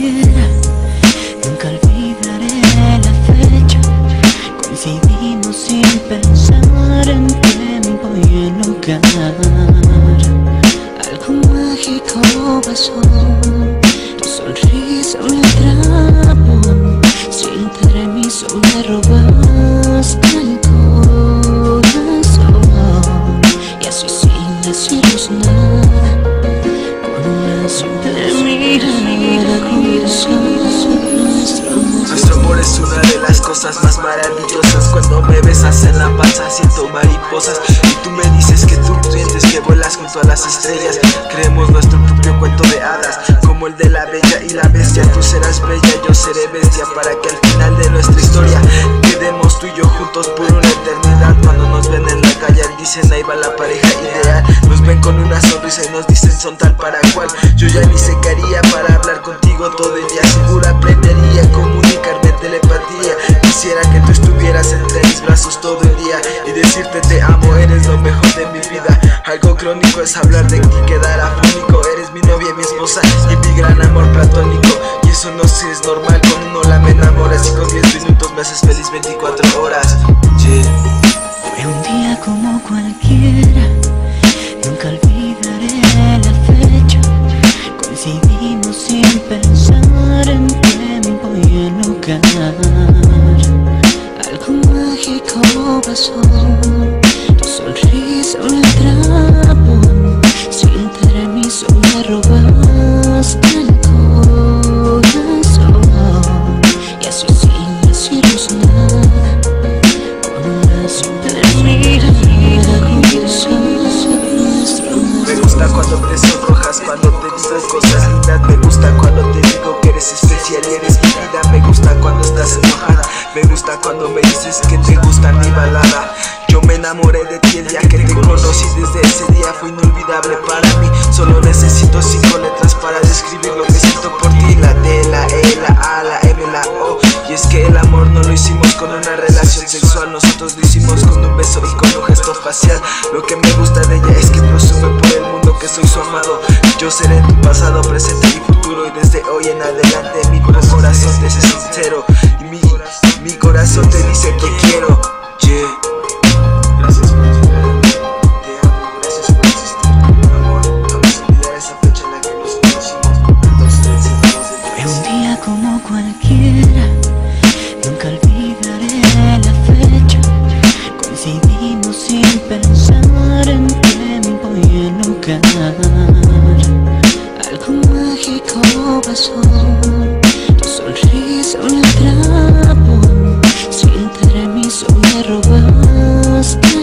cualquiera. Nunca olvidaré la fecha. Coincidimos sin pensar en tiempo y en lugar. Algo mágico pasó. Tu sonrisa me atrapó. Sin permiso me robaste el corazón. Y así sin deciros nada, con una simple mirada comenzó nuestro amor es una de las cosas más maravillosas. Cuando me besas en la panza siento mariposas. Y tú me dices que tú sientes que vuelas junto a las estrellas. Creemos nuestro propio cuento de hadas, como el de la bella y la bestia. Tú serás bella, yo seré bestia, para que al final de nuestra historia quedemos tú y yo juntos por una eternidad. Cuando nos ven en la calle dicen ahí va la pareja ideal. Nos ven con una sonrisa y nos dicen son tal para cual. Yo ya ni sé qué haría para hablar contigo todo el día. Seguro aprendería a comunicarme telepatía. Quisiera que tú estuvieras entre mis brazos todo el día y decirte te amo, eres lo mejor de mi vida. Algo crónico es hablar de ti, quedar afónico. Eres mi novia, mi esposa y mi gran amor platónico. Y eso no sé, es normal, con uno la me enamoras. Y con 10 minutos me haces feliz 24 horas. Fue un día como cualquiera. Nunca olvidaré la fecha. Coincidimos sin pensar en tiempo y en lugar. Algo mágico pasó. Tu sonrisa me atrapó. Sin permiso me robaste el corazón. Y así sin deciros nada, con una simple mirada comenzó nuestro amor. Me gusta cuando te sonrojas, cuando te digo cosas lindas. Me gusta cuando te digo que eres especial y eres mi vida. Me gusta cuando estás enojada. Me gusta cuando me dices que te gusta mi balada. Yo me enamoré de ti el día que te conocí. Desde ese día fue inolvidable para mí. Solo necesito 5 letras para describir lo que siento por ti. La D, la E, la A, la M, la O. Y es que el amor no lo hicimos con una relación sexual. Nosotros lo hicimos con un beso y con un gesto facial. Lo que me gusta de ella es que presume por el mundo que soy su amado. Yo seré tu pasado, presente y futuro. Y desde hoy en adelante mi corazón te es sincero. Y mi corazón te dice que quiero. Gracias por llegar, te amo, gracias por existir. Amor, vamos a olvidar esa fecha en la que nos conocimos. Entonces Fue un día como cualquiera. Nunca olvidaré la fecha. Coincidimos sin pensar en tiempo y en lugar. Algo mágico pasó. Tu sonrisa me atrapó. Sin permiso me robaste